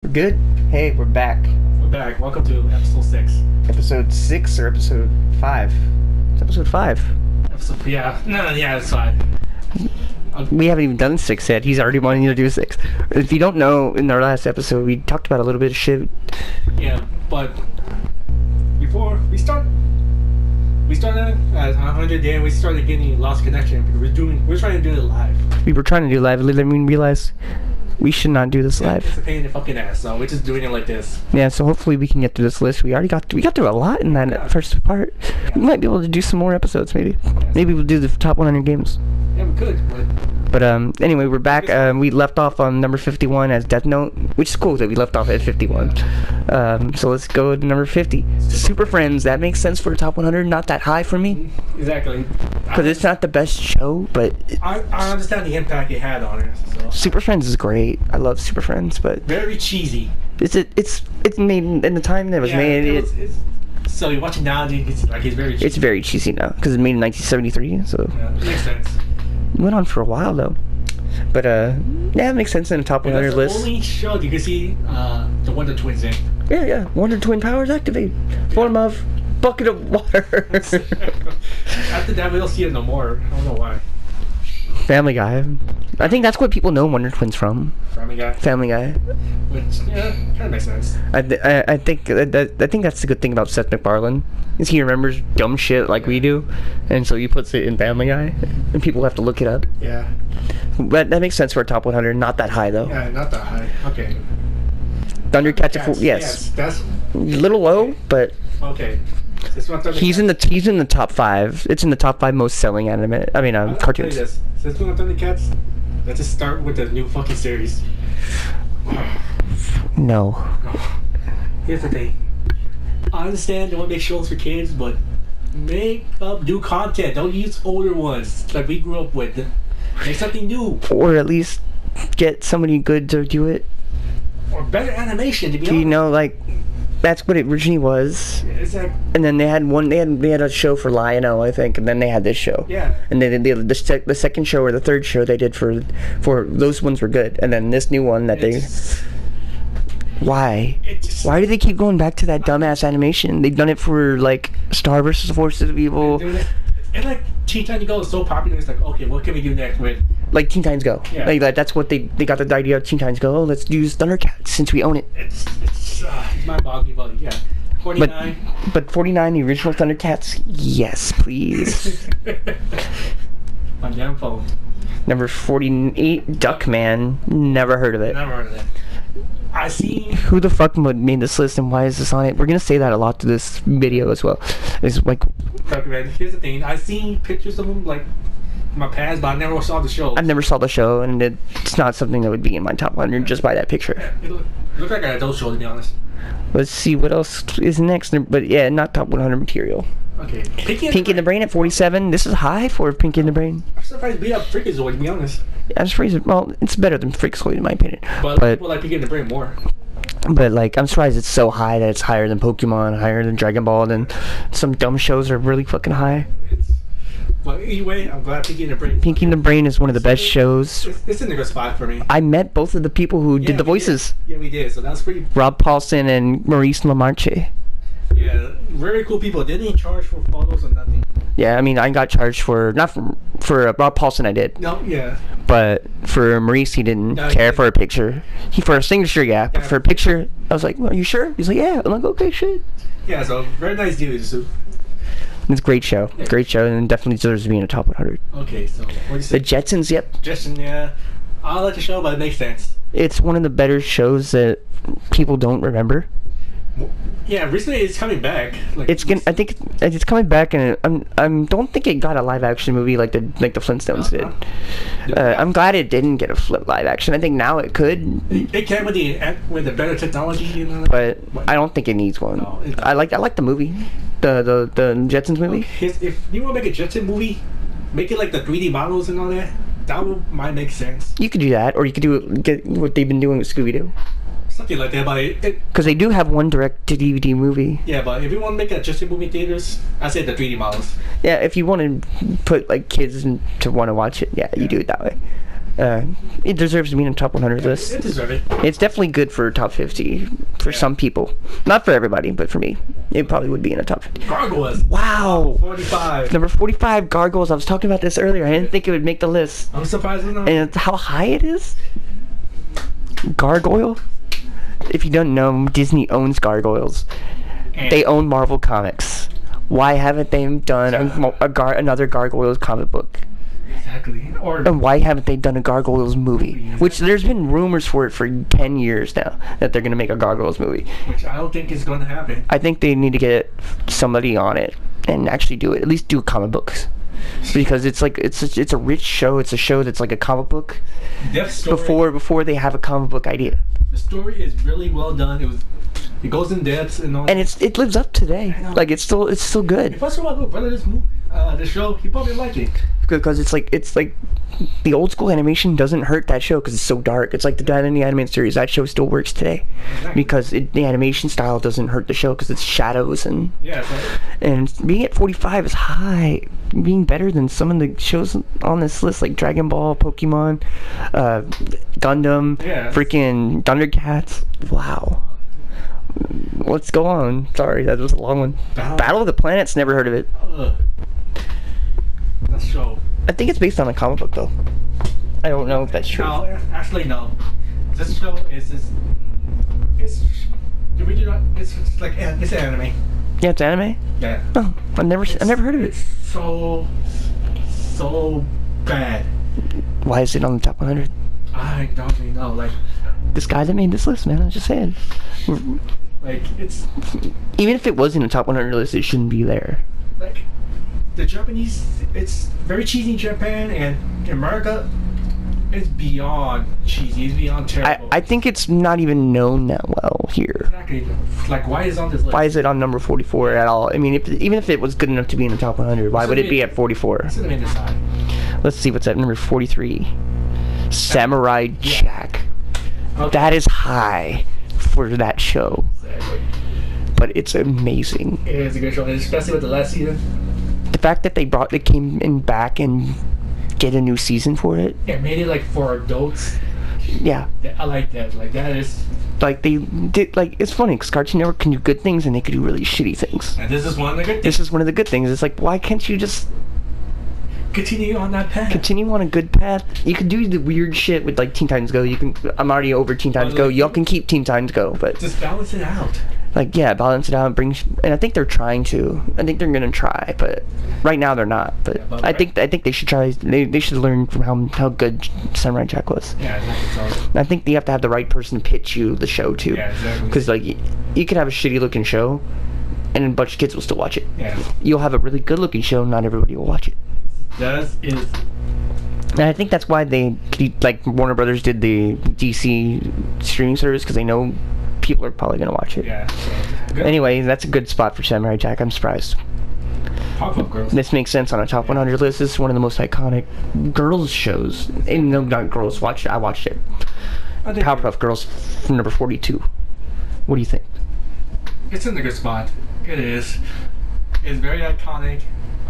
We're good? Hey, we're back. We're back. Welcome to episode 6. Episode 6 or episode 5? It's episode 5. Yeah, it's fine. We haven't even done 6 yet. He's already wanting to do 6. If you don't know, in our last episode, we talked about a little bit of shit. Yeah, but before we started at 100 and we started getting lost connection because we're trying to do it live. We were trying to do live, and then we realized we should not do this live. It's a pain in the fucking ass, so we're just doing it like this. Yeah, so hopefully we can get through this list. We got through a lot in that first part. Yeah. We might be able to do some more episodes, maybe. Maybe we'll do the top 100 games. Yeah, we could, But anyway, we're back. We left off on number 51 as Death Note, which is cool that we left off at 51. So let's go to number 50. Super Friends. That makes sense for the top 100. Not that high for me. Exactly. Because it's not the best show, but I understand the impact it had on it. So. Super Friends is great. I love Super Friends, but Very cheesy. it's made in the time that it was made. So you watch it now, it's very cheesy. It's very cheesy now because it made in 1973. So Yeah, it makes sense. it went on for a while though. But yeah, it makes sense in the top 100 list. That's the only show you can see the Wonder Twins in. Yeah. Wonder Twin powers activate. Form of bucket of water. After that, we don't see it no more. I don't know why. Family Guy. I think that's what people know Wonder Twins from. Family Guy. Family Guy. Which, yeah, kind of makes sense. I think that's the good thing about Seth MacFarlane is he remembers dumb shit like we do, and so he puts it in Family Guy, and people have to look it up. Yeah. But that makes sense for a top 100. Not that high though. Yeah, not that high. Okay. Thundercats. Yes. That's A little low, but okay. he's in the top 5. It's in the top 5 most selling anime. Cartoons. Since we're on Thundercats, let's just start with the new fucking series. No. Here's the thing. I understand they want to make shows for kids, but make up new content. Don't use older ones like we grew up with. Make something new. Or at least get somebody good to do it. Or better animation, to be honest. You know, like that's what it originally was. It's like, And then they had a show for Lion-O, I think, and then they had this show. yeah. And then the second show or the third show they did for those ones were good, and then this new one that why do they keep going back to that dumbass animation? They've done it for like Star vs. the Forces of Evil. And like Teen Titans Go is so popular, it's like, okay, what can we do next with? Like Teen Titans Go. Yeah. Like that's what they got the idea of Teen Titans Go. Oh, let's use Thundercats since we own it. It's mind-boggling, but yeah. 49. But 49, the original Thundercats, yes, please. My damn phone. Number 48, Duckman. Never heard of it. Never heard of that. I see. Who the fuck made this list and why is this on it? We're gonna say that a lot to this video as well. It's like Here's the thing. I seen pictures of them like in my past, but I never saw the show. I never saw the show, and it's not something that would be in my top 100 just by that picture. It looked like an adult show, to be honest. Let's see what else is next. But yeah, not top 100 material. Okay. Pinky and the Brain at 47. This is high for Pinky and the Brain. I'm surprised we have Freakazoid, to be honest. I'm surprised. Well, it's better than Freakazoid in my opinion. But people like Pinky and the Brain more. But like, I'm surprised it's so high that it's higher than Pokemon, higher than Dragon Ball, and some dumb shows are really fucking high. But anyway, I'm glad Pinky and the Brain. Pinky and the Brain is one of the best shows. It's in the good spot for me. I met both of the people who did the voices. Yeah, we did. So that's pretty. Rob Paulson and Maurice LaMarche. Yeah, very cool people. They didn't charge for photos or nothing. Yeah, I mean, I got charged for for Rob Paulson. I did. No, yeah. But for Maurice, he didn't care for a picture. For a signature, yeah. But for a picture, I was like, well, "Are you sure?" He's like, "Yeah." I'm like, "Okay, shit." Yeah, so very nice dude. So. It's a great show. Yeah. Great show, and definitely deserves to be in the top 100. Okay, so what do you say? The Jetsons, yep. Justin, yeah. I like the show, but it makes sense. It's one of the better shows that people don't remember. Yeah, recently it's coming back. Like, I think it's coming back, and don't think it got a live action movie like the Flintstones did. I'm glad it didn't get a live action. I think now it could. It can with the better technology, you know. But I don't think it needs one. No, I like the movie, the Jetsons movie. If you want to make a Jetson movie, make it like the 3D models and all that. That might make sense. You could do that, or you could get what they've been doing with Scooby-Doo. Something like that, but because they do have one direct-to-DVD movie. Yeah, but if you want to make a Justin movie theaters, I say the 3D models. Yeah, if you want to put like kids to want to watch it, yeah, you do it that way. It deserves to be in the top 100 list. It deserves it. It's definitely good for top 50 for some people. Not for everybody, but for me, it probably would be in the top 50. Gargoyles. Wow. 45. Number 45, Gargoyles. I was talking about this earlier. I didn't think it would make the list. I'm surprised it's not. And how high it is? Gargoyle? If you don't know, Disney owns Gargoyles. And They own Marvel Comics. Why haven't they done another Gargoyles comic book? exactly. Or And why haven't they done a Gargoyles movie? Which there's been rumors for it for 10 years now that they're going to make a Gargoyles movie. which I don't think is going to happen. I think they need to get somebody on it and actually do it. At least do comic books. Because it's like it's a rich show. It's a show that's like a comic book Death story. before they have a comic book idea. The story is really well done. It goes in depth and all. And it lives up today. Like it's still good. If I saw my little brother this show, he probably like it. Because it's like the old school animation doesn't hurt that show because it's so dark. It's like the Dad in the Animated Series. That show still works today Exactly. because the animation style doesn't hurt the show because it's shadows and Yeah. So, being at 45 is high. Being better than some of the shows on this list like Dragon Ball, Pokemon, Gundam, Yeah. freaking Thundercats. Wow. Let's go on. Sorry, that was a long one. Battle of the Planets. Never heard of it. that show. I think it's based on a comic book though. I don't know if that's true. No, actually no. This show is it's the original. It's like it's anime. Yeah, it's anime. Yeah. Oh, I've never heard of it. It's so bad. Why is it on the top 100? I don't really know. This guy that made this list, man. I'm just saying. It's Even if it was in the top 100 list, it shouldn't be there. like the Japanese. It's very cheesy in Japan, and in America, it's beyond cheesy. It's beyond terrible. I think it's not even known that well here. Exactly. Like why is it on this list? Why is it on number 44 at all? I mean, even if it was good enough to be in the top 100, why would it be at 44? It's gonna be this high. Let's see what's at number 43. Samurai Jack. Okay. That is high for that show, Exactly. but it's amazing. It is a good show, especially with the last season. The fact that they came in back and get a new season for it. It made it like for adults. Yeah. I like that. Like that is. Like they did, like it's funny because Cartoon Network can do good things and they can do really shitty things. And this is one of the good things. This is one of the good things. It's like, why can't you just Continue on that path. continue on a good path? You can do the weird shit with like Teen Titans Go. I'm already over Teen Titans Go. Y'all can keep Teen Titans Go, but Just balance it out. like yeah, balance it out. And I think they're trying to. I think they're gonna try, but right now they're not. But, Yeah, but I think they should try. They should learn from how good Samurai Jack was. Yeah, exactly. So, I think you have to have the right person pitch you the show too. yeah, exactly. Because like you could have a shitty looking show, and a bunch of kids will still watch it. Yeah. You'll have a really good looking show, not everybody will watch it. That is. And I think that's why they like Warner Brothers did the DC streaming service because they know people are probably gonna watch it. Yeah. So, good. Anyway, that's a good spot for Samurai Jack. I'm surprised. Pop-up girls. This makes sense on a top 100 list. This is one of the most iconic girls shows. And no, not girls watched it. I watched it. I think Powerpuff Girls from number 42. What do you think? it's in a good spot. It is. It's very iconic.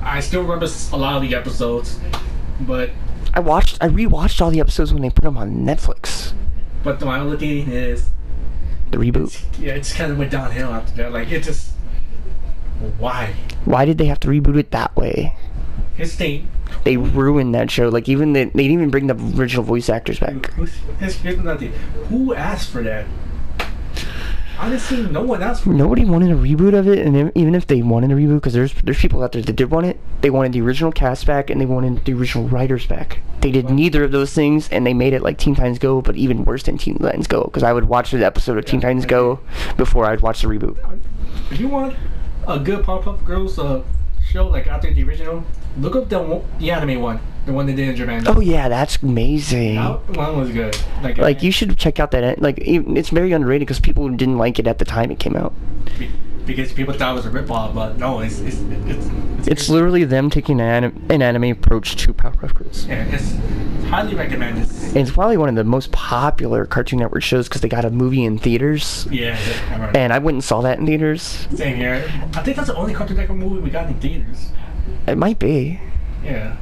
I still remember a lot of the episodes, but I rewatched all the episodes when they put them on Netflix. the only thing is, The reboot. yeah, it's kind of went downhill after that. Like it just. Why? Why did they have to reboot it that way? His thing. They ruined that show. Like even they didn't even bring the original voice actors back. Here's another thing. Who asked for that? Honestly, no one asked for Nobody wanted a reboot of it, and even if they wanted a reboot, because there's people out there that did want it, they wanted the original cast back and they wanted the original writers back. They did neither of those things, and they made it like Teen Titans Go, but even worse than Teen Titans Go, because I would watch the episode of Teen Titans Go before I'd watch the reboot. If you want a good Pop-Up Girls show like after the original, look up the anime one, the one they did in Japan. Oh yeah, that's amazing. That one was good. Like you should check out that. Like it's very underrated because people didn't like it at the time it came out. Because people thought it was a ripoff, but no, It's literally them taking an anime approach to Powerpuff Girls. yeah, it's highly recommended. And it's probably one of the most popular Cartoon Network shows because they got a movie in theaters. Yeah, I remember. And I went and saw that in theaters. Same here. I think that's the only Cartoon Network movie we got in theaters. It might be. Yeah.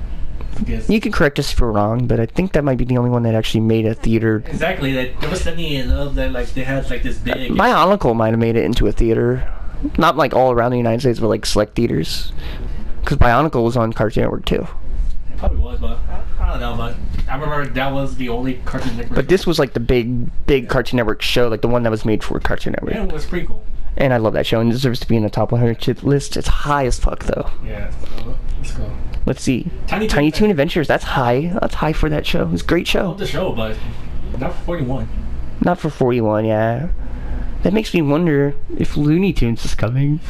Because You can correct us if we're wrong, but I think that might be the only one that actually made a theater. exactly, that there was something in love that like they had like this big. Bionicle might have made it into a theater. Not like all around the United States, but like select theaters. Because Bionicle was on Cartoon Network too. It probably was, but I don't know. But I remember that was the only Cartoon Network. But this was like the big Cartoon Network show, like the one that was made for Cartoon Network. yeah, it was pretty cool. And I love that show and it deserves to be in the top 100 list. It's high as fuck though. Yeah, let's go. Let's see. Tiny Toon Adventures, that's high. That's high for that show. It's a great I show. love the show, but not for 41. Not for 41, yeah. That makes me wonder if Looney Tunes is coming.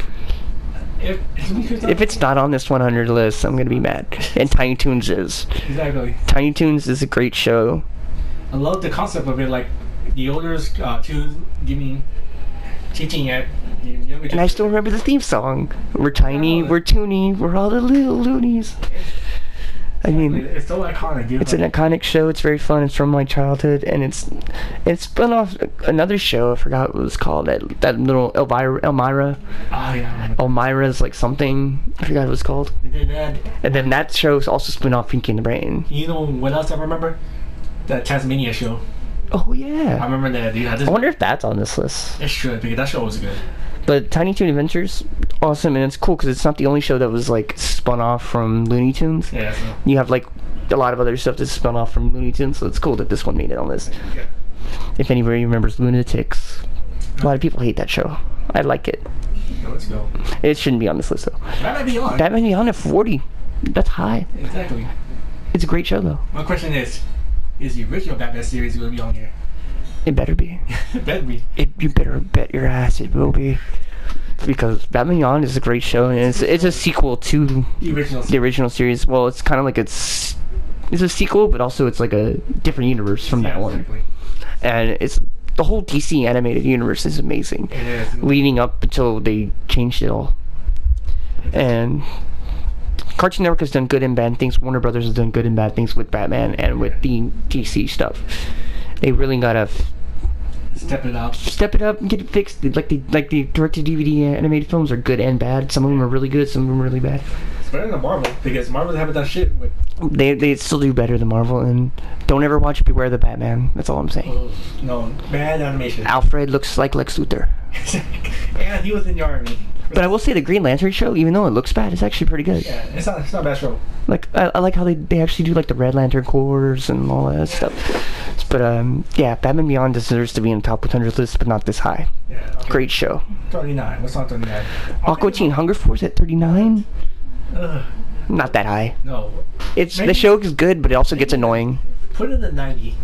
If it's not on this 100 list, I'm gonna be mad. And Tiny Toons is. Exactly. Tiny Toons is a great show. I love the concept of it, like the older's teaching at the younger. And I still remember the theme song. We're tiny, we're toony, we're all the little loonies. I mean, it's so iconic. Dude. it's an iconic show. It's very fun. It's from my childhood, and it's spun off another show. I forgot what it was called. That little Elmira. Oh yeah. Elmira's like something. I forgot what it was called. And then that show also spun off Pinky and the Brain. You know what else I remember? That Tasmania show. Oh I yeah. remember that, dude. I wonder if that's on this list. It should, because that show was good. But Tiny Toon Adventures, awesome, and it's cool because it's not the only show that was like spun off from Looney Tunes. Yeah. So. You have like a lot of other stuff that's spun off from Looney Tunes, so it's cool that this one made it on this. Yeah. If anybody remembers Lunatics, a lot of people hate that show. I like it. Let's go. It shouldn't be on this list though. That might be on. That might be on at 40. That's high. Exactly. It's a great show though. My question is the original Batman series going to be on here? It better be. Better be. You better bet your ass it will be. Because Batman Beyond is a great show, and it's a sequel to The original series. Well, it's kind of like it's a sequel, but also it's like a different universe from that one. Exactly. And it's the whole DC animated universe is amazing. It is. Leading up until they changed it all. And Cartoon Network has done good and bad things. Warner Brothers has done good and bad things with Batman and with the DC stuff. They really gotta Step it up and get it fixed. Like the direct-to-DVD animated films are good and bad. Some of them are really good, some of them are really bad. It's better than Marvel, because Marvel haven't done shit with. They still do better than Marvel, and don't ever watch Beware the Batman. That's all I'm saying. No, bad animation. Alfred looks like Lex Luthor. And he was in the army. But I will say the Green Lantern show, even though it looks bad, it's actually pretty good. Yeah, it's not a bad show. Like I like how they actually do like the Red Lantern Corps and all that stuff. But yeah, Batman Beyond deserves to be in the top 100 list, but not this high. Yeah. Okay. Great show. 39. What's on 39? Aqua Teen Hunger Force at 39. Ugh. Not that high. No. The Maybe- show is good, but it also gets annoying. Put it at 90.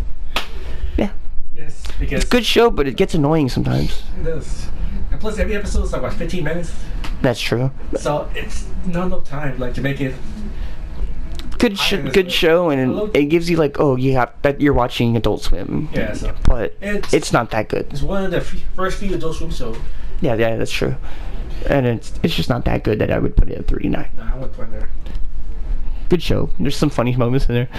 Yeah, Yes, because it's a good show, but it gets annoying sometimes. it does. And plus, every episode is like what, 15 minutes. That's true. So it's not enough time like to make it. Good show, and it gives you like, oh, you have that you're watching Adult Swim. Yeah. So But It's- it's not that good. it's one of the first few Adult Swim shows. Yeah, that's true. And it's just not that good that I would put it at 39. No, I wouldn't put it there. Good show. There's some funny moments in there.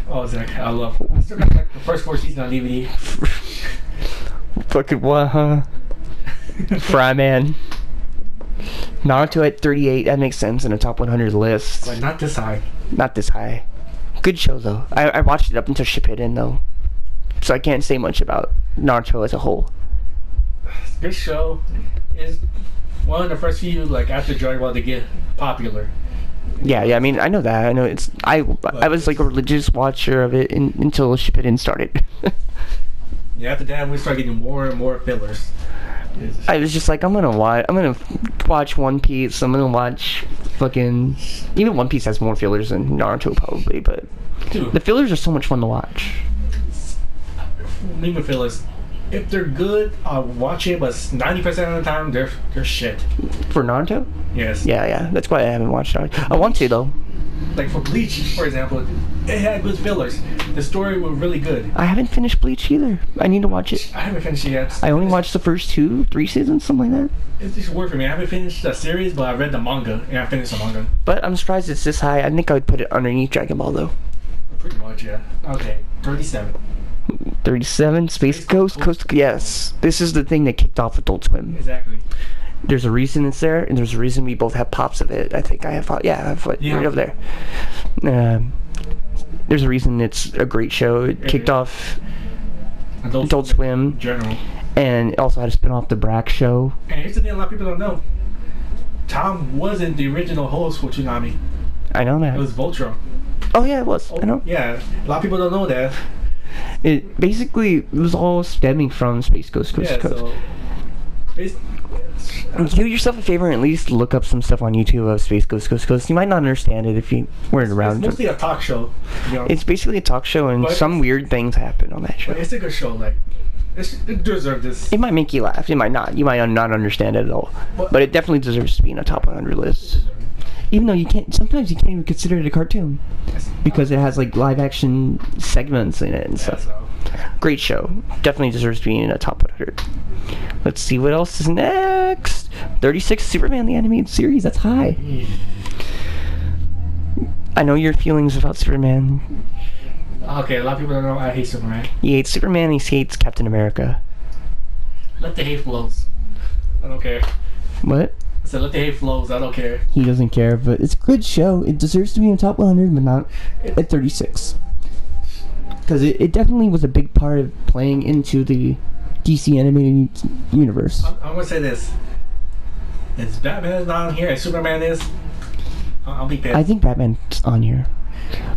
Oh, Zach, I still got like, the first 4 seasons on DVD. Fucking what, huh? Fryman. Naruto at 38. That makes sense in a top 100 list. But not this high. Not this high. Good show though. I watched it up until Shippuden though, so I can't say much about Naruto as a whole. This show is one of the first few, like, after Dragon Ball to get popular. Yeah. I mean, I know that. I know it's. I was like a religious watcher of it until Shippuden started. Yeah, after that, we started getting more and more fillers. I was just like, I'm gonna watch One Piece. I'm gonna watch fucking. Even One Piece has more fillers than Naruto probably, but Dude, the fillers are so much fun to watch. Meme fillers, if they're good, I'll watch it, but 90% of the time, they're shit. For Naruto? Yes. Yeah. That's why I haven't watched Naruto. I want to though. Like for Bleach, for example, it had good fillers. The story was really good. I haven't finished Bleach either. I need to watch it. I haven't finished it yet. I only watched the first 2-3 seasons, something like that. It's just work for me. I haven't finished the series, but I read the manga, and I finished the manga. But I'm surprised it's this high. I think I would put it underneath Dragon Ball though. Pretty much, yeah. Okay, 37. 37, Space Ghost, yes. This is the thing that kicked off Adult Swim. Exactly. There's a reason it's there, and there's a reason we both have pops of it. I think I have, I have it Yeah. right over there. there's a reason it's a great show. It kicked off Adult Swim in general. and it also had a spin-off The Brak Show. And here's the thing a lot of people don't know. Tom wasn't the original host for Toonami. I know that. It was Voltron. Oh yeah, it was. I know. Yeah, a lot of people don't know that. It basically was all stemming from Space Ghost Coast to Coast. So Do yourself a favor and at least look up some stuff on YouTube of Space Ghost Coast to Coast. You might not understand it if you weren't around. It's mostly a talk show. You know? It's basically a talk show, and some weird things happen on that show. But it's a good show. Like, it deserves this. It might make you laugh. It might not. You might not understand it at all. But it definitely deserves to be in a top 100 list. Even though you can't, sometimes you can't even consider it a cartoon because it has like live action segments in it and stuff. Great show. Definitely deserves to be in a top 100. Let's see what else is next. 36 Superman the animated series. That's high. I know your feelings about Superman. Okay, a lot of people don't know I hate Superman. He hates Superman. He hates Captain America. Let the hate flows. I don't care. What? I said let the hate flows. I don't care. He doesn't care, but it's a good show. It deserves to be in the top 100, but not at 36. Because it definitely was a big part of playing into the DC animated universe. I'm going to say this. If Batman is not on here and Superman is, I'll be pissed. I think Batman's on here.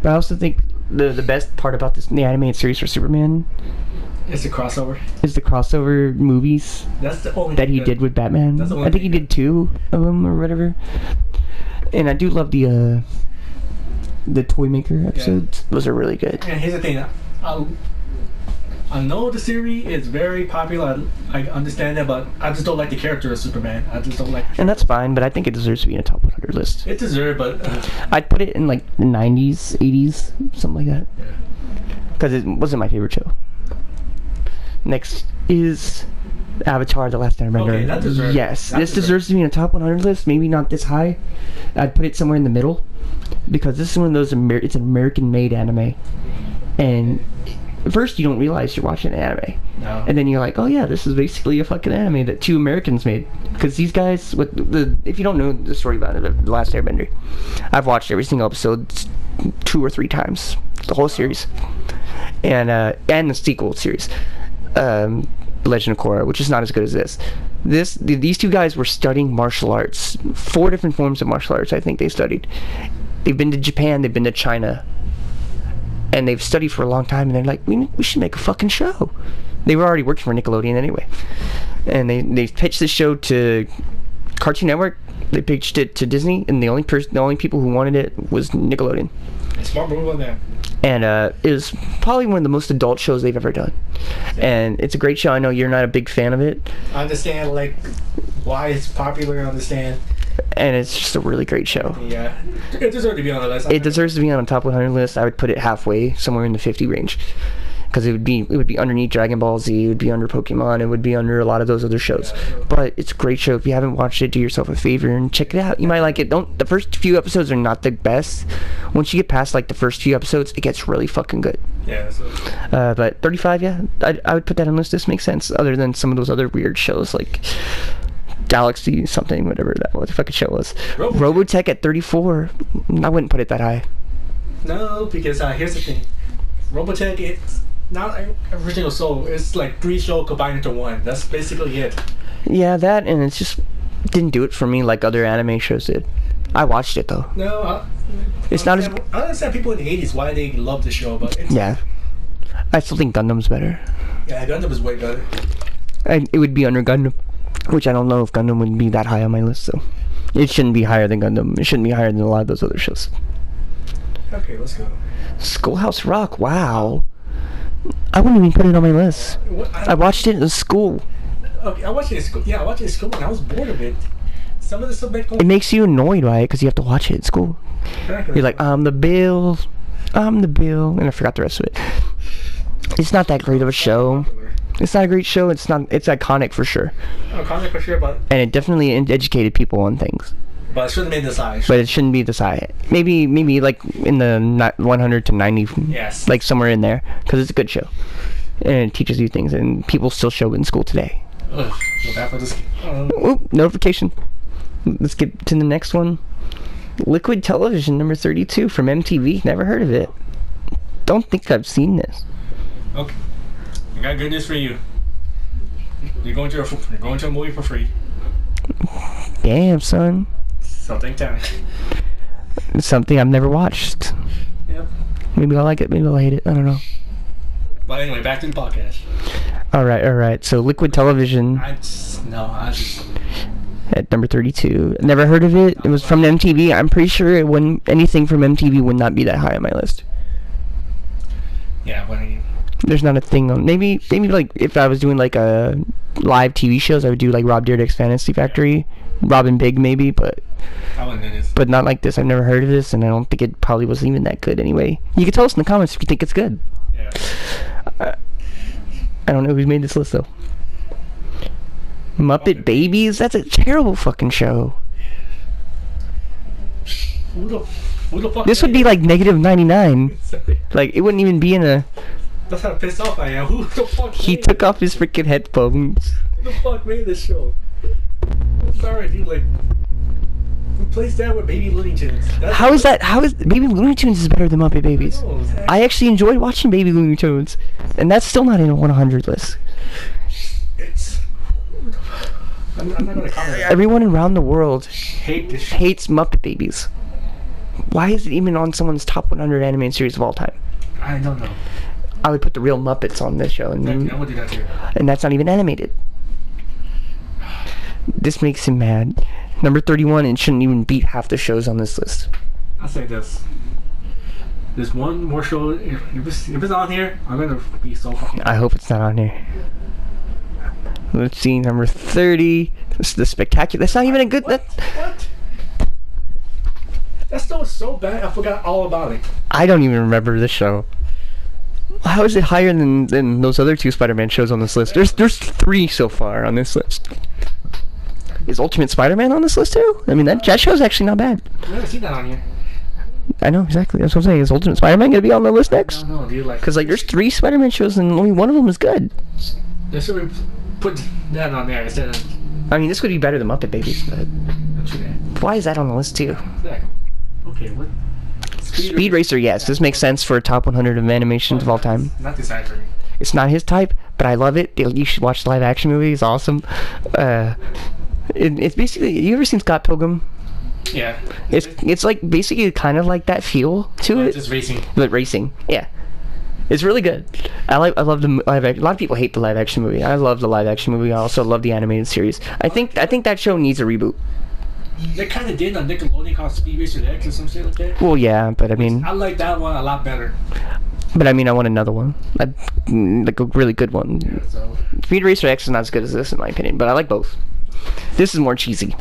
But I also think the best part about the animated series for Superman it's a crossover. Is the crossover movies that's the only that he did with Batman. That's the only I think he did 2 of them or whatever. And I do love the Toy Maker episodes. Yeah. Those are really good. And here's the thing. I know the series is very popular. I understand that, but I just don't like the character of Superman. I just don't like. And that's fine, but I think it deserves to be in a top 100 list. It deserves, but I'd put it in like 90s, 80s, something like that. Yeah. Because it wasn't my favorite show. Next is Avatar: The Last Airbender. Okay, that deserves. Yes, this deserves to be in a top 100 list. Maybe not this high. I'd put it somewhere in the middle because this is one of those. It's an American-made anime, and at first you don't realize you're watching an anime. No. And then you're like, oh yeah, this is basically a fucking anime that 2 Americans made. Because these guys, if you don't know the story about it, The Last Airbender, I've watched every single episode 2 or 3 times, the whole series, and the sequel series, Legend of Korra, which is not as good as this. These 2 guys were studying martial arts, 4 different forms of martial arts. I think they studied. They've been to Japan, they've been to China. And they've studied for a long time, and they're like, we should make a fucking show. They were already working for Nickelodeon anyway. And they pitched this show to Cartoon Network. They pitched it to Disney, and the only people who wanted it was Nickelodeon. Smart move on that. And it was probably one of the most adult shows they've ever done. And it's a great show. I know you're not a big fan of it. I understand, like, why it's popular, I understand. And it's just a really great show. Yeah, it deserves to be on the list. It deserves to be on the top 100 list. I would put it halfway, somewhere in the 50 range, because it would be underneath Dragon Ball Z, it would be under Pokemon, it would be under a lot of those other shows. Yeah, but it's a great show. If you haven't watched it, do yourself a favor and check it out. You might like it. The first few episodes are not the best. Once you get past like the first few episodes, it gets really fucking good. Yeah. But 35, yeah, I would put that on the list. This makes sense. Other than some of those other weird shows like Galaxy something, whatever what the fucking show was. Robotech at 34. I wouldn't put it that high. No, because here's the thing. Robotech, it's not original soul. It's like 3 shows combined into 1. That's basically it. Yeah, that, and it's just didn't do it for me like other anime shows did. I watched it though. No, it's not as. I understand people in the 80s why they love the show, but it's, yeah, I still think Gundam's better. Yeah, Gundam is way better. And it would be under Gundam, which I don't know if Gundam would be that high on my list, so it shouldn't be higher than Gundam. It shouldn't be higher than a lot of those other shows. Okay, let's go. Schoolhouse Rock, wow. I wouldn't even put it on my list. I watched it in school. Okay, I watched it in school. Yeah, I watched it in school and I was bored of it. Some of the stuff it makes you annoyed by it because you have to watch it at school. You're like, I'm the Bill, and I forgot the rest of it. It's not that great of a show. It's not a great show. It's iconic for sure. Iconic for sure, but and it definitely educated people on things. But it shouldn't be this high. But it shouldn't be this high. Maybe like in the 100 to 90. Yes. Like somewhere in there, because it's a good show, and it teaches you things, and people still show it in school today. Ugh, so bad for this. Oop, notification. Let's get to the next one. Liquid Television number 32 from MTV. Never heard of it. don't think I've seen this. Okay. I got good news for you. You're going to a movie for free. Damn, son. Something time. It's something I've never watched. Yep. Maybe I'll like it, maybe I'll hate it. I don't know. But anyway, back to the podcast. Alright. So Liquid Television at number 32. Never heard of it. It was from MTV. I'm pretty sure anything from MTV would not be that high on my list. Yeah, there's not a thing on. Maybe like if I was doing like a live TV shows, I would do like Rob Dyrdek's Fantasy Factory, Robin Big maybe, but not like this. I've never heard of this, and I don't think it probably wasn't even that good anyway. You can tell us in the comments if you think it's good. Yeah. I don't know who's made this list though. Muppet Babies? That's a terrible fucking show. Who the fuck? This would be like -99. Like it wouldn't even be in a. That's how pissed off I am. Who the fuck? He took off his freaking headphones. Who the fuck made this show? I'm sorry, dude. Like, who plays that with Baby Looney Tunes? How is Baby Looney Tunes is better than Muppet Babies? I actually enjoyed watching Baby Looney Tunes, and that's still not in a 100 list. I'm not gonna comment. Everyone around the world Hates Muppet Babies. Why is it even on someone's top 100 animated series of all time? I don't know. I would put the real Muppets on this show, and I would do that too. And that's not even animated. This makes him mad. Number 31, and shouldn't even beat half the shows on this list. I'll say this. There's one more show. If it's on here, I'm gonna be so fucking. I hope it's not on here. Let's see, number 30. This is the Spectacular. That's not even a good. What? That show was so bad, I forgot all about it. I don't even remember this show. How is it higher than those other two Spider-Man shows on this list? There's 3 so far on this list. Is Ultimate Spider-Man on this list too? I mean, that show's actually not bad. I've never seen that on here. I know, exactly. That's what I'm saying. Is Ultimate Spider-Man gonna be on the list next? I don't know, dude. Because like, there's 3 Spider-Man shows and only one of them is good. They should put that on there instead of. I mean, this would be better than Muppet Babies, but why is that on the list too? Okay, what? Speed Racer, yes. This makes sense for a top 100 of animations of all time. Not this for me. It's not his type, but I love it. You should watch the live action movie. It's awesome. It's basically. You ever seen Scott Pilgrim? Yeah. It's like basically kind of like that feel to it. Just racing. But racing, yeah. It's really good. I love the live action. A lot of people hate the live action movie. I love the live action movie. I also love the animated series. I think that show needs a reboot. They kind of did on Nickelodeon called Speed Racer X or some shit like that. Well, yeah, but I mean, I like that one a lot better. But I mean, I want another one, like a really good one. Yeah, so. Speed Racer X is not as good as this, in my opinion, but I like both. This is more cheesy.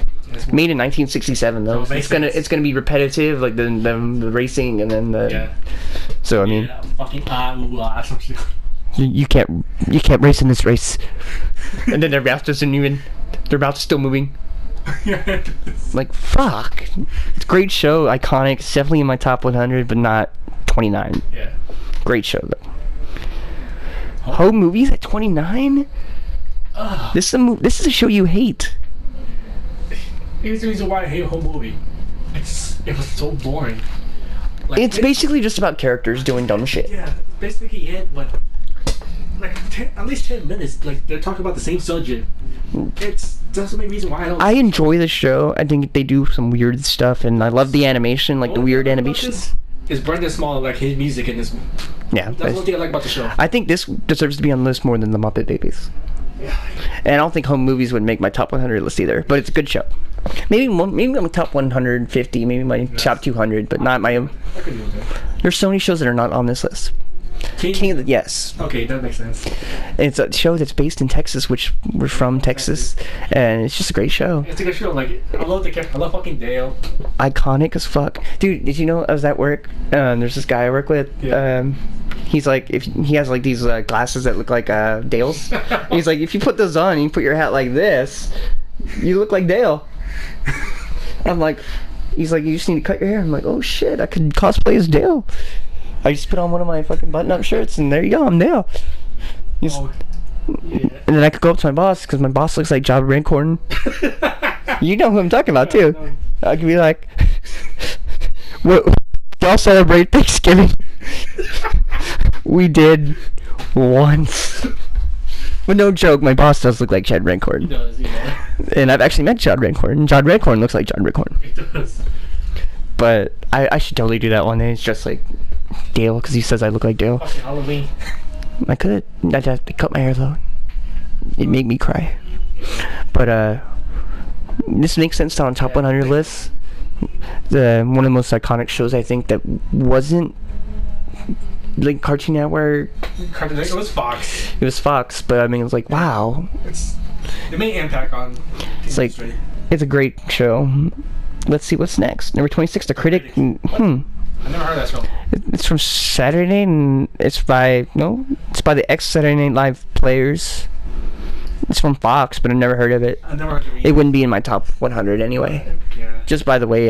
Made in 1967, though. So it's gonna be repetitive, like the racing and then the. Yeah. So I mean. Fucking some shit. You can't race in this race. And then their mouth isn't even. Their mouth's still moving. Like fuck. It's a great show, iconic. It's definitely in my top 100, but not 29. Yeah. Great show though. Home movies at 29. This is a show you hate. Here's the reason why I hate Home Movie. It was so boring. Like, It's basically just about characters doing dumb shit. Yeah, basically it, but like at least 10 minutes. Like they're talking about the same subject. That's the main reason why I don't. I enjoy the show. I think they do some weird stuff, and I love the animation, like the weird animations. Is Brendan Small like his music in this? Yeah, that's one thing I like about the show. I think this deserves to be on the list more than the Muppet Babies. Yeah. And I don't think Home Movies would make my top 100 list either, but it's a good show. Maybe my top 150, maybe my top 200, but not my. I could do that. There's so many shows that are not on this list. King of the, yes. Okay, that makes sense. And it's a show that's based in Texas, which we're from Texas, and it's just a great show. It's a good show. Like I love fucking Dale. Iconic as fuck, dude. Did you know I was at work? There's this guy I work with. Yeah. He's like, if he has like these glasses that look like Dale's. He's like, if you put those on and you put your hat like this, you look like Dale. I'm like, he's like, you just need to cut your hair. I'm like, oh shit, I could cosplay as Dale. I just put on one of my fucking button-up shirts, and there you go, I'm Dale. Yeah. And then I could go up to my boss, because my boss looks like Jabba Rancorn. You know who I'm talking about, too. I could be like, what, y'all celebrate Thanksgiving? We did once. But no joke, my boss does look like Chad He Redcorn. does, yeah. And I've actually met Chad Redcorn. Chad Redcorn looks like Chad Redcorn. He does. But I should totally do that one day. It's just like Dale, because he says I look like Dale. Fucking Halloween. I could. I'd have to cut my hair though. It'd make me cry. But this makes sense on top 100 lists. One of the most iconic shows I think that wasn't like Cartoon Network. It was Fox. It was Fox, but I mean, it was like, wow. It made impact on the It's like, industry. it's a great show. Let's see what's next. Number 26, The Critic. I never heard that show. It's from Saturday, and it's by the ex-Saturday Night Live players. It's from Fox, but I've never heard of it. I never heard of It wouldn't be in my top 100 anyway. Yeah. Just by the way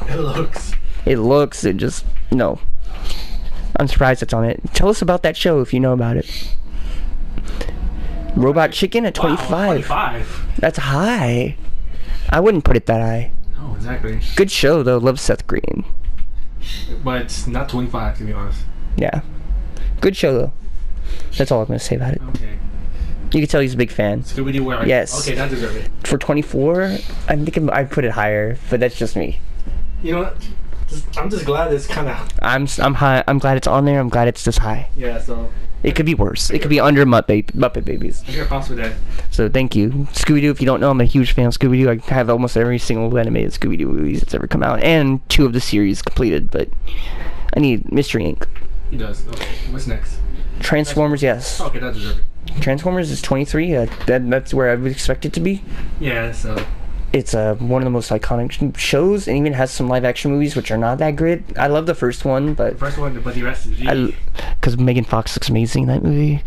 It looks. it just, no. I'm surprised it's on it. Tell us about that show if you know about it. Robot Chicken at 25. Wow, 25. That's high. I wouldn't put it that high. Oh, exactly. Good show though. Love Seth Green. But it's not 25 to be honest. Yeah. Good show though. That's all I'm gonna say about it. Okay. You can tell he's a big fan. Scooby-Doo where? Yes. Okay, that deserves it. For 24, I think I'd put it higher, but that's just me. You know what? I'm just glad it's kind of. I'm high. I'm glad it's on there. I'm glad it's this high. Yeah, so. It could be worse. It could be under Muppet Babies. I get props with that. So thank you, Scooby-Doo. If you don't know, I'm a huge fan of Scooby-Doo. I have almost every single animated Scooby-Doo movies that's ever come out, and 2 of the series completed. But I need Mystery Inc. He does. Okay, what's next? Transformers, yes. Okay, that deserves it. Transformers is 23. That's where I would expect it to be. Yeah, so. It's one of the most iconic shows, and even has some live-action movies which are not that great. I love the first one, but First one, but the rest is G. because Megan Fox looks amazing in that movie.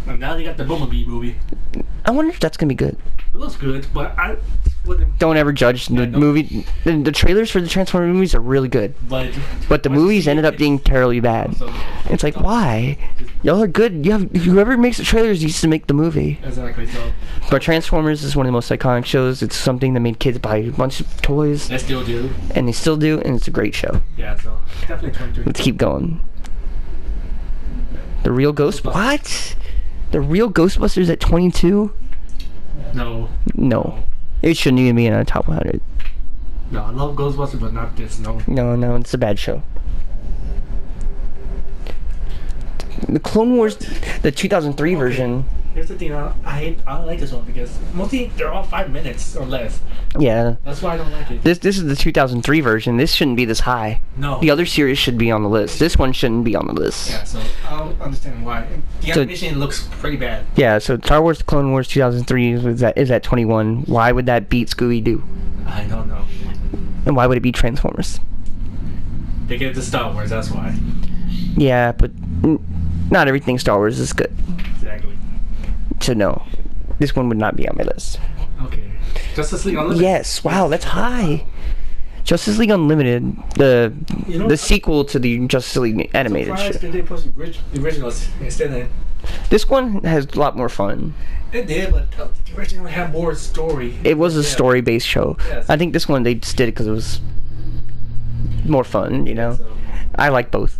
And now they got the Bumblebee movie. I wonder if that's gonna be good. It looks good, but I wouldn't. Don't ever judge the don't. movie. The trailers for the Transformers movies are really good, but the movies ended up being terribly bad. So, It's like, why? Y'all are good. Whoever makes the trailers needs to make the movie. exactly. So But Transformers is one of the most iconic shows. It's something that made kids buy a bunch of toys, they still do. and they still do, and it's a great show. Yeah, so definitely 23. Let's keep going. The Real Ghost. What? The Real Ghostbusters at 22? No. No. It shouldn't even be in a top 100. No, I love Ghostbusters, but not this. No. No, it's a bad show. The Clone Wars, the 2003 version. Here's the thing. I don't like this one because mostly they're all 5 minutes or less. Yeah. That's why I don't like it. This is the 2003 version. This shouldn't be this high. No. The other series should be on the list. This one shouldn't be on the list. Yeah, so I don't understand why. The So- animation looks pretty bad. Yeah, so Star Wars Clone Wars 2003 is at 21. Why would that beat Scooby-Doo? I don't know. And why would it beat Transformers? They get the Star Wars, that's why. Yeah, but not everything Star Wars is good. Exactly. So no, this one would not be on my list. Okay. Justice League Unlimited. Yes, wow, that's high. Justice League Unlimited, the You know, the sequel to the Justice League animated surprised show. that they posted the originals instead of. This one has a lot more fun. It did, but the original had more story. It was a Yeah. story-based show. Yes. I think this one they just did it because it was more fun, you know? So, I like both.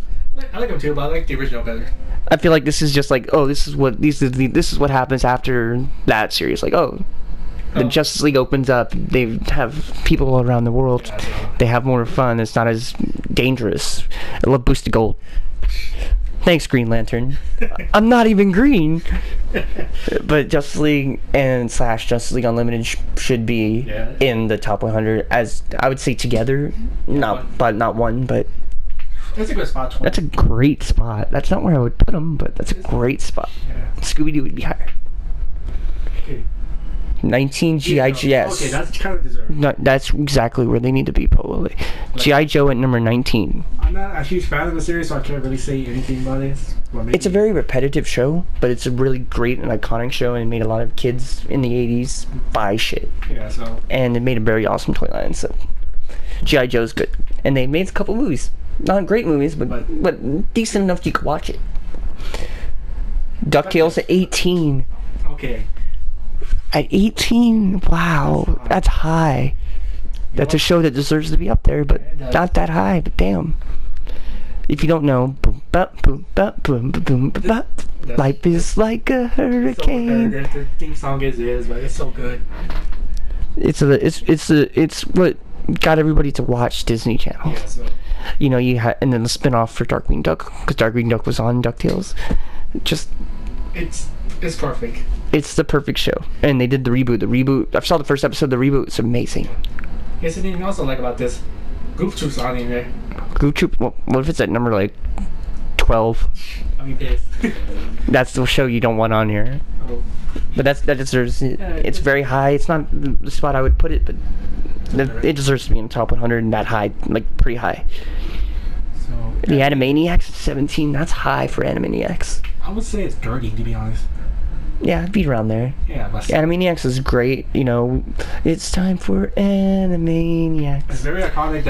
I like them too, but I like the original better. I feel like this is just like, oh, this is what happens after that series. Like, oh, the Oh. Justice League opens up. They have people all around the world. Yeah, so. They have more fun. It's not as dangerous. I love Boosted Gold. Thanks, Green Lantern. I'm not even green. But Justice League and / Justice League Unlimited should be Yeah. in the top 100 as I would say together. Not one, but That's a good spot. 20. that's a great spot. That's not where I would put them, but that's a great spot. Yeah. Scooby-Doo would be higher. Okay. 19 G.I. Joe. Yes. Okay, that's kind of deserved. No, that's exactly where they need to be, probably. G.I. Joe at number 19. I'm not a huge fan of the series, so I can't really say anything about it. Well, maybe. It's a very repetitive show, but it's a really great and iconic show, and it made a lot of kids in the 80s buy shit. Yeah, so. And it made a very awesome toy line, so G.I. Joe's good. And they made a couple movies. Not great movies, but decent enough you could watch it. DuckTales at 18. Okay. At 18? Wow, that's high. That's a show that deserves to be up there, but not that high, but damn. If you don't know, bop, boom, bop, boom, boom, bop. Life is like a hurricane. The theme song is, but it's so good. It's what got everybody to watch Disney Channel. Yeah, so You know, you had, and then the spin-off for Darkwing Duck, because Darkwing Duck was on DuckTales. Just, it's perfect. it's the perfect show. And they did the reboot. I saw the first episode. The reboot is amazing. Here's the thing I also like about this. Goof Troop's on in there. Goof Troop. What if it's at number like 12? I mean, this. That's the show you don't want on here. Oh. But that deserves it. Yeah, It's very high. It's not the spot I would put it, but it deserves to be in the top 100 and that high, like pretty high. So The Animaniacs is 17. That's high for Animaniacs. I would say it's dirty, to be honest. Yeah, it'd be around there. Yeah, but Animaniacs is great. You know, it's time for Animaniacs. it's very iconic.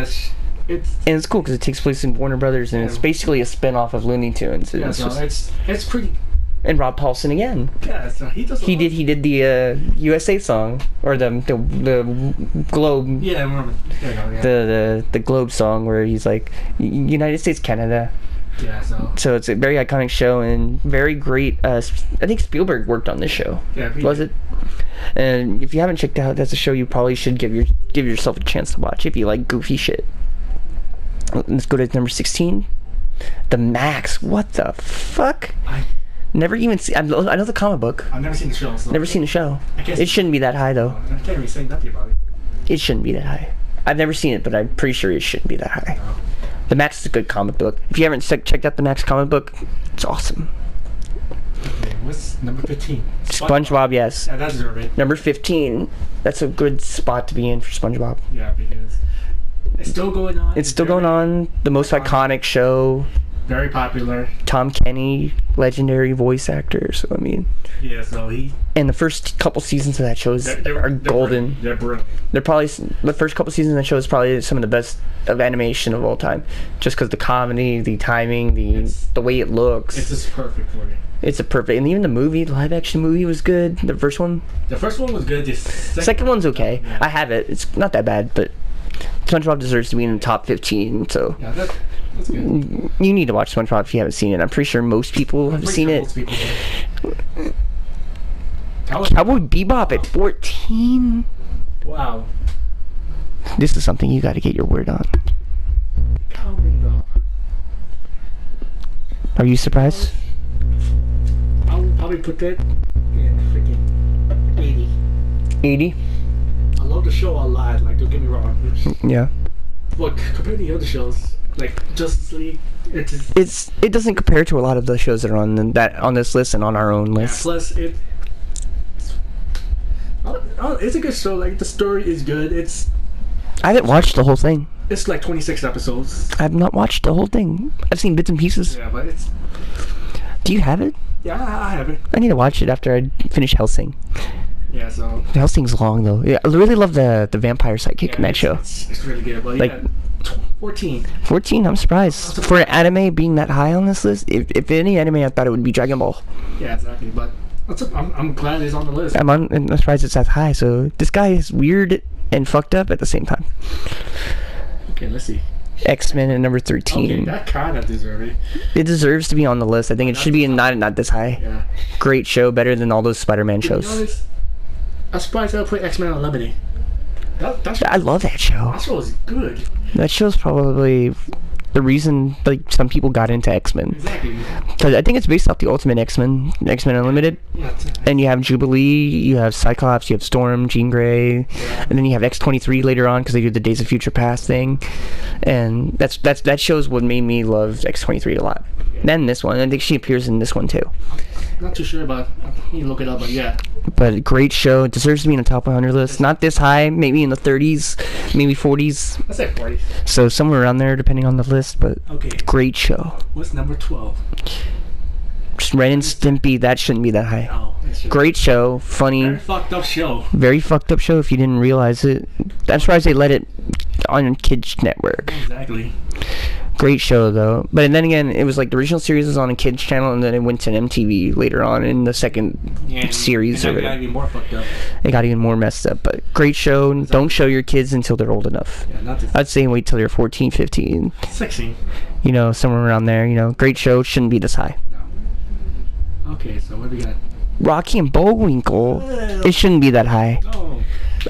It's And it's cool because it takes place in Warner Brothers, and it's basically a spin-off of Looney Tunes. And, yeah, it's so just, it's pretty. and Rob Paulson again. Yeah, so he does. He did the USA song, or the Globe. Yeah, I remember. There you go, yeah. The Globe song where he's like United States, Canada. Yeah, So it's a very iconic show and very great. I think Spielberg worked on this show. Yeah, Was it? And if you haven't checked out, that's a show you probably should give yourself a chance to watch if you like goofy shit. Let's go to number 16. The Max. What the fuck? Never even see. I know the comic book. I've never seen the show. So Never seen the show. I guess It shouldn't be that high though. I can't really say nothing about it. It shouldn't be that high. I've never seen it, but I'm pretty sure it shouldn't be that high. No. The Max is a good comic book. If you haven't checked out the Max comic book, it's awesome. Okay, what's number 15? SpongeBob, yes. Yeah, that's it. Number 15. That's a good spot to be in for SpongeBob. Yeah, because it's still going on. It's still going on. The most iconic show. Very popular. Tom Kenny, legendary voice actor. So I mean, Yeah, so he. and the first couple seasons of that show are golden. They're brilliant. They're probably the first couple seasons of that show is probably some of the best of animation of all time. Just because the comedy, the timing, the way it looks. It's just perfect for you. It's a perfect, and even the live action movie was good. The first one. The first one was good. The Second one's okay. Yeah. I have it. It's not that bad, but SpongeBob deserves to be in the top 15. So Yeah, that's good. you need to watch SpongeBob if you haven't seen it. I'm pretty sure most people have seen it. Most people do. Cowboy Bebop at 14. Wow. This is something you got to get your word on. Cowboy Bebop. Are you surprised? I would probably put that in freaking 80. 80. I love the show a lot. Like, don't get me wrong. Yeah. But compared to the other shows, like Justice League, it doesn't compare to a lot of the shows that are on this list and on our own yeah, list. plus it's a good show. Like, the story is good. I haven't watched the whole thing. It's like 26 episodes. I've not watched the whole thing. I've seen bits and pieces. Yeah, but it's Do you have it? yeah, I have it. I need to watch it after I finish Hellsing. Yeah, so Hellsing's long though. Yeah, I really love the vampire sidekick in that show. It's really good. But Like- yeah, 14. 14. I'm surprised for an anime being that high on this list. If any anime, I thought it would be Dragon Ball. Yeah, exactly. But I'm glad it's on the list. I'm surprised it's that high. So this guy is weird and fucked up at the same time. Okay, let's see. X-Men at number 13. Okay, that kind of deserves it. It deserves to be on the list. I think it should be not this high. Yeah. Great show, better than all those Spider-Man To be shows. honest, I'm surprised I put X-Men Unlimited. I love that show. That show is good. That show's probably the reason like some people got into X-Men. Exactly. Because I think it's based off the Ultimate X-Men, X-Men Unlimited. Yeah, And you have Jubilee, you have Cyclops, you have Storm, Jean Grey, and then you have X-23 later on because they do the Days of Future Past thing. And that shows what made me love X-23 a lot. Then this one, I think she appears in this one too. not too sure about. I need to look it up, but yeah. But great show, it deserves to be in the top 100 list. Not this high, maybe in the 30s, maybe 40s. Let's say 40. So somewhere around there, depending on the list. But Okay. great show. What's number 12? Just Ren and Stimpy, that shouldn't be that high. No. It's just Great show, funny, very fucked up show. very fucked up show if you didn't realize it. I'm surprised they let it on Kids Network. Exactly. Great show though. But then again, it was like the original series was on a kids channel, and then it went to MTV later on in the second series. And it got even more fucked up. It got even more messed up. But great show. Don't show your kids until they're old enough. Yeah, I'd say wait till they're 14, 15. 16. You know, somewhere around there. You know, great show. Shouldn't be this high. No. Okay, so what do we got? Rocky and Bullwinkle. It shouldn't be that high. No.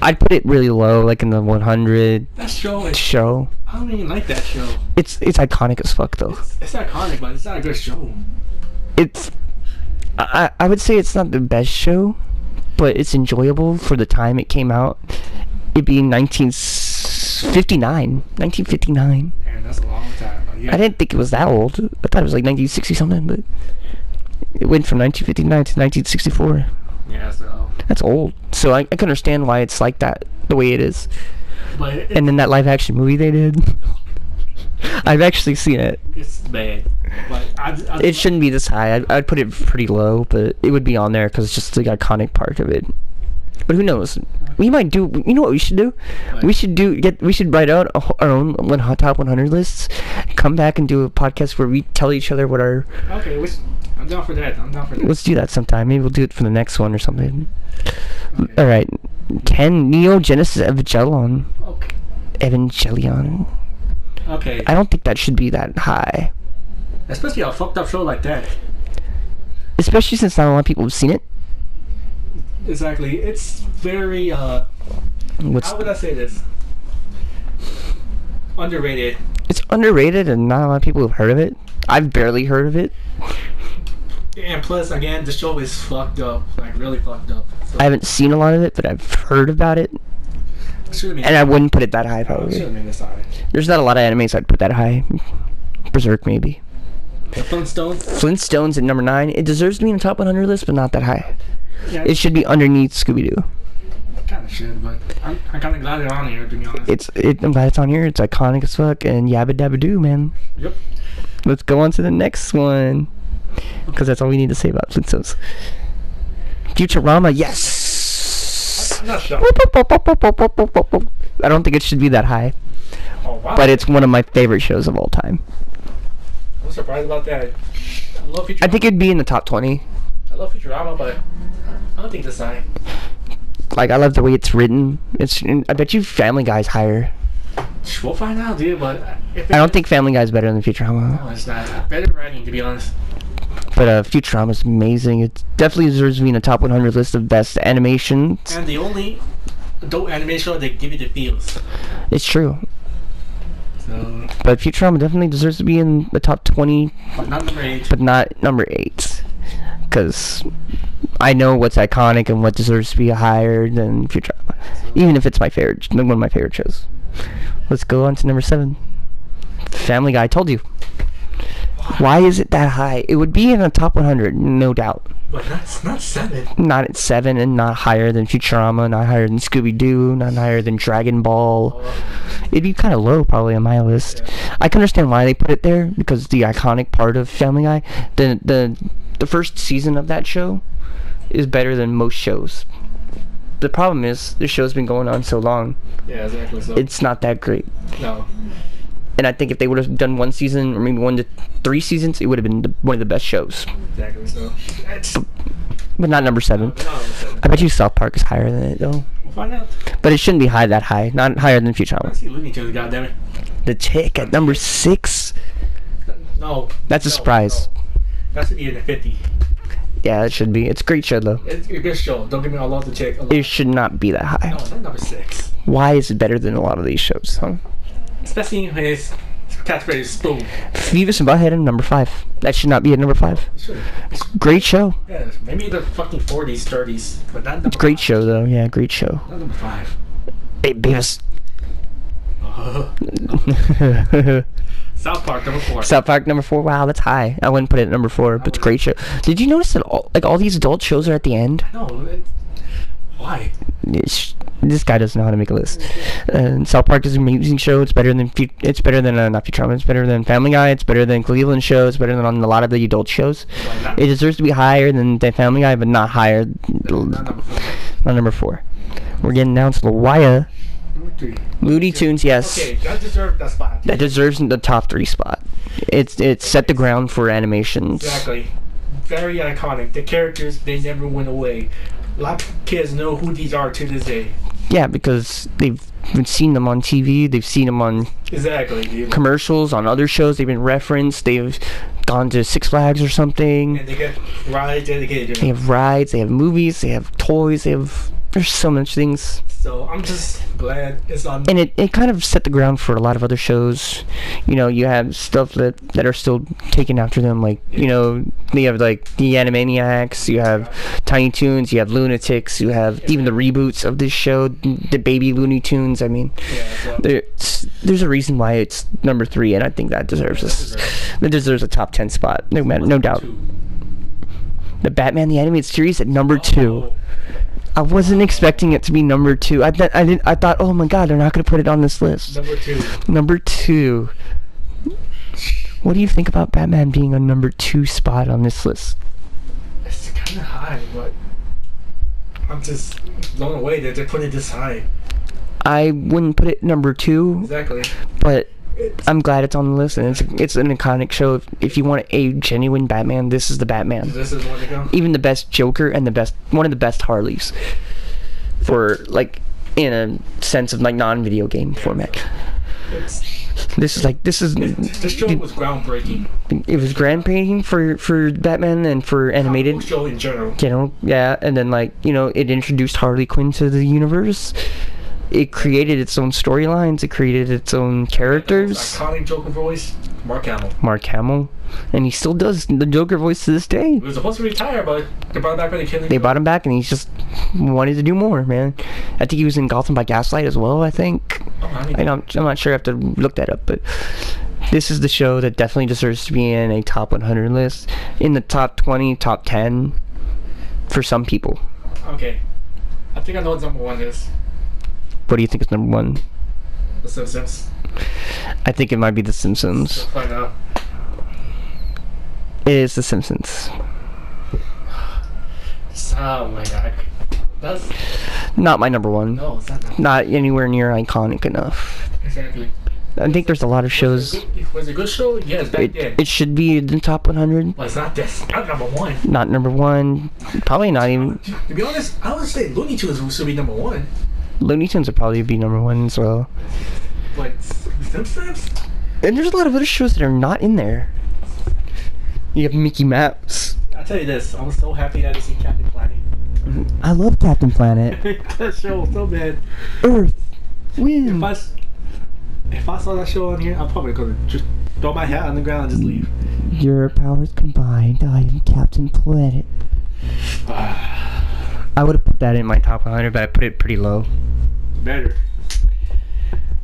I'd put it really low, like in the 100. That show is... Show. I don't even like that show. It's iconic as fuck though. It's iconic, but it's not a good show. It's... I would say it's not the best show, but it's enjoyable for the time it came out. It being 1959. 1959. Man, that's a long time. Yeah. I didn't think it was that old. I thought it was like 1960 something, but it went from 1959 to 1964. Yeah, so... That's old. So I can understand why it's like that, the way it is. But And then that live action movie they did. I've actually seen it. It's bad. But It shouldn't be this high. I'd put it pretty low, but it would be on there because it's just the iconic part of it. But who knows? We might do. You know what we should do? What? We should write out our own top 100 lists. Come back and do a podcast where we tell each other what our. Okay, I'm down for that. Let's do that sometime. Maybe we'll do it for the next one or something. Okay. All right. 10 Neo Genesis Evangelion. Okay. Evangelion. Okay. I don't think that should be that high. Especially a fucked up show like that. Especially since not a lot of people have seen it. Exactly. It's very, how would I say this? Underrated. It's underrated and not a lot of people have heard of it. I've barely heard of it. And plus, again, the show is fucked up. Like, really fucked up. So I haven't seen a lot of it, but I've heard about it. And I wouldn't put it that high, probably. There's not a lot of animes I'd put that high. Berserk, maybe. The Flintstones? Flintstones at number 9. It deserves to be in the top 100 list, but not that high. Yeah, It should be underneath Scooby-Doo. kind of should, but I'm kind of glad it's on here, to be honest. I'm glad it's on here. It's iconic as fuck. And yabba dabba doo, man. Yep. Let's go on to the next one. Because that's all we need to say about Flintstones. Futurama, yes! I'm not sure. I don't think it should be that high. Oh, wow. But it's one of my favorite shows of all time. I'm surprised about that. I love Futurama. I think it'd be in the top 20. I love Futurama, but I don't think this high. Like, I love the way it's written. I bet you Family Guy's higher. We'll find out, dude, but... I don't think Family Guy's better than Futurama. No, it's not. Better writing, to be honest. But Futurama's amazing. It definitely deserves to be in the top 100 list of best animations. And the only adult animation show that give you the feels. It's true. So... But Futurama definitely deserves to be in the top 20. But not number 8. But not number 8. Because I know what's iconic and what deserves to be higher than Futurama. Even if it's my favorite, one of my favorite shows. Let's go on to number 7. Family Guy. I told you. Why is it that high? It would be in the top 100, no doubt. But that's not 7. Not at 7 and not higher than Futurama, not higher than Scooby-Doo, not higher than Dragon Ball. It'd be kind of low probably on my list. Yeah. I can understand why they put it there, because the iconic part of Family Guy, the first season of that show is better than most shows. The problem is, the show's been going on so long. Yeah, exactly. So It's not that great. no. And I think if they would have done 1 season, or maybe 1 to 3 seasons, it would have been one of the best shows. Exactly. So it's But not number 7. not number 7. I bet you South Park is higher than it, though. We'll find out. But it shouldn't be that high. Not higher than I Futurama. see Looney Tunes, goddammit. The Tick at number 6. No. That's a surprise. No. That should be in the 50. Yeah, it should be. It's a great show, though. It's a good show. Don't get me wrong, I love the chick. It should not be that high. No, it's not number 6. Why is it better than a lot of these shows, huh? Especially his catchphrase, Spoon. Beavis and Butthead at number 5. That should not be at number 5. It should. Great show. Yeah, maybe the fucking 40s, 30s, but not number Great 5. show, though. Yeah, great show. Not number 5. Hey, Beavis. South Park, number 4. South Park number 4. Wow, that's high. I wouldn't put it at number 4, but it's a great show. Did you notice that all these adult shows are at the end? No, why? This guy doesn't know how to make a list. South Park is an amazing show. It's better than not Futurama. It's better than Family Guy. It's better than Cleveland show. It's better than on a lot of the adult shows. It deserves to be higher than Family Guy, but not higher. Not number 4. Not number 4. We're getting down to the wire. Number 3. Looney Tunes, yes. Okay, that deserves that spot. That deserves the top 3 spot. It's set the ground for animations. Exactly. Very iconic. The characters, they never went away. A lot of kids know who these are to this day. Yeah, because they've seen them on TV. They've seen them on commercials, on other shows. They've been referenced. They've gone to Six Flags or something. And they get rides dedicated. They have rides. They have movies. They have toys. There's so much things. So I'm just glad it's on. And it kind of set the ground for a lot of other shows. You know, you have stuff that are still taken after them. Like, you know, you have like the Animaniacs. You have Tiny Toons. You have Lunatics. You have even the reboots of this show, the Baby Looney Tunes. I mean, there's a reason why it's number 3, and I think that deserves that deserves a top 10 spot. No doubt. The Batman the Animated Series at number 2. I wasn't expecting it to be number 2. I thought, oh my god, they're not going to put it on this list. Number 2. What do you think about Batman being a number 2 spot on this list? It's kind of high, but I'm just blown away that they put it this high. I wouldn't put it number 2. Exactly. But I'm glad it's on the list, and it's an iconic show. If you want a genuine Batman, this is the Batman. This is one to go. Even the best Joker and one of the best Harleys, for like in a sense of like non-video game format. This show was groundbreaking. It was groundbreaking for Batman and for animated show in general. Yeah, and then like, you know, it introduced Harley Quinn to the universe. It created its own storylines. It created its own characters. Iconic Joker voice, Mark Hamill. And he still does the Joker voice to this day. He was supposed to retire, but they brought him back for the Killing. They brought him back, and he's just wanted to do more, man. I think he was in Gotham by Gaslight as well, I think. I'm not sure. I have to look that up, but this is the show that definitely deserves to be in a top 100 list. In the top 20, top 10 for some people. Okay. I think I know what number 1 is. What do you think is number 1? The Simpsons. I think it might be The Simpsons. Let's find out. It is The Simpsons. Oh my god. That's not my number 1. No, it's not. Not anywhere near iconic enough. Exactly. I think there's a lot of shows. Was it a good show? Yes, back then. It should be in the top 100. Well, it's not this. Not number 1. Not number 1. Probably not even. To be honest, I would say Looney Tunes should be number 1. Looney Tunes would probably be number 1 as well. But Simpsons? And there's a lot of other shows that are not in there. You have Mickey Mouse. I'll tell you this, I was so happy that I see Captain Planet. I love Captain Planet. That show was so bad. Earth. Wind. If I saw that show on here, I'm probably gonna just throw my hat on the ground and just leave. Your powers combined, I am Captain Planet. I would have put that in my top 100, but I put it pretty low. Better.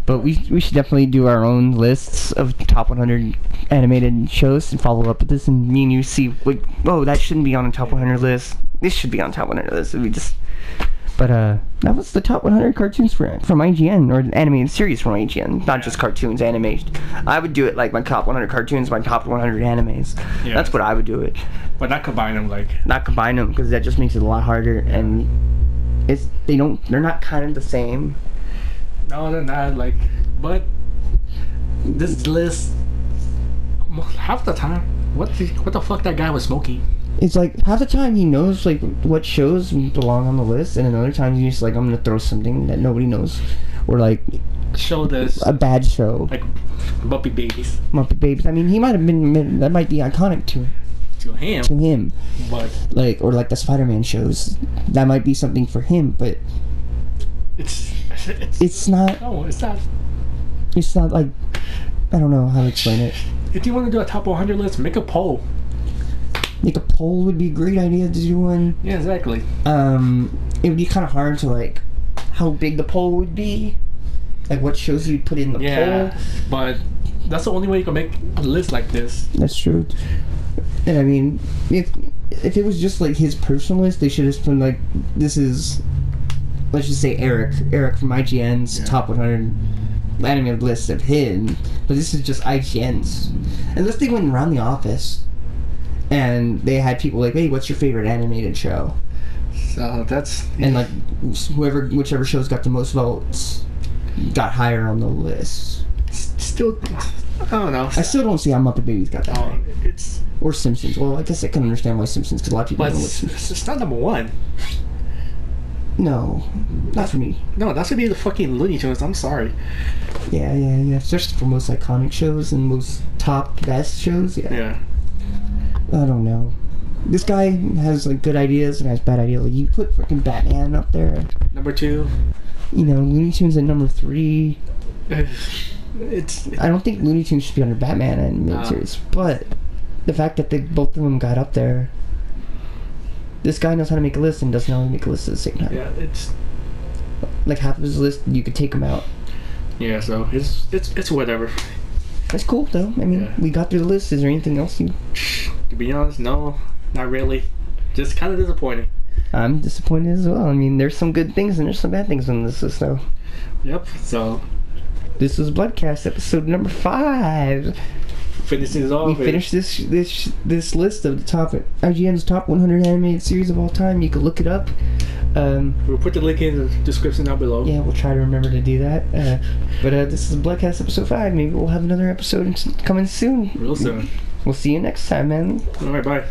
But we should definitely do our own lists of top 100 animated shows and follow up with this, and me and you see, like, oh, that shouldn't be on the top 100 list. This should be on top 100 list. But that was the top 100 cartoons from IGN, or animated series from IGN, not just cartoons, animated. I would do it like my top 100 cartoons, my top 100 animes. Yeah. That's what I would do it. But not combine them, like. Not combine them, because that just makes it a lot harder, and they're not kind of the same. No, they're not, like, but this list, half the time, what the fuck that guy was smoking? It's like, half the time he knows, like, what shows belong on the list, and another time he's just like, I'm gonna throw something that nobody knows. Or, like, show this. A bad show. Like, Muppet Babies. Muppet Babies. I mean, he might have been, that might be iconic to him. But. Like, or like the Spider-Man shows. That might be something for him, but. It's not. No, it's not. It's not like. I don't know how to explain it. If you want to do a top 100 list, make a poll. Make a poll would be a great idea to do one. Yeah, exactly. It would be kind of hard to, like, how big the poll would be. Like, what shows you'd put in the poll. But that's the only way you can make a list like this. That's true. And I mean, if it was just, like, his personal list, they should have been like, this is, let's just say Eric from IGN's top 100 animated list of him. But this is just IGN's. Unless they went around the office and they had people like, hey, what's your favorite animated show? So that's... And, like, whichever show's got the most votes. got higher on the list. Still, I don't know. I still don't see how Muppet Babies got that high. It's Or Simpsons. Well, I guess I can understand why Simpsons, because a lot of people but don't know what Simpsons. it's not number one. No, not for me. No, that's gonna be the fucking Looney Tunes. I'm sorry. Yeah. Especially for most iconic shows and most top best shows. Yeah. I don't know. This guy has like good ideas and has bad ideas. Like you put freaking Batman up there. Number 2. You know, Looney Tunes at number 3. It's. I don't think Looney Tunes should be under Batman and miniseries, but the fact that both of them got up there. This guy knows how to make a list and doesn't know how to make a list at the same time. Yeah, it's. Like half of his list, you could take him out. Yeah, so it's whatever. That's cool though. I mean, we got through the list. Is there anything else you? To be honest, no, not really. Just kind of disappointing. I'm disappointed as well. I mean, there's some good things and there's some bad things on this list though. Yep. So. This was Bludcast episode number 5. Finishing it off. We finished this list of the top IGN's top 100 animated series of all time. You can look it up. We'll put the link in the description down below. Yeah, we'll try to remember to do that. But this is Bludcast episode 5. Maybe we'll have another episode coming soon. Real soon. We'll see you next time, man. All right, bye.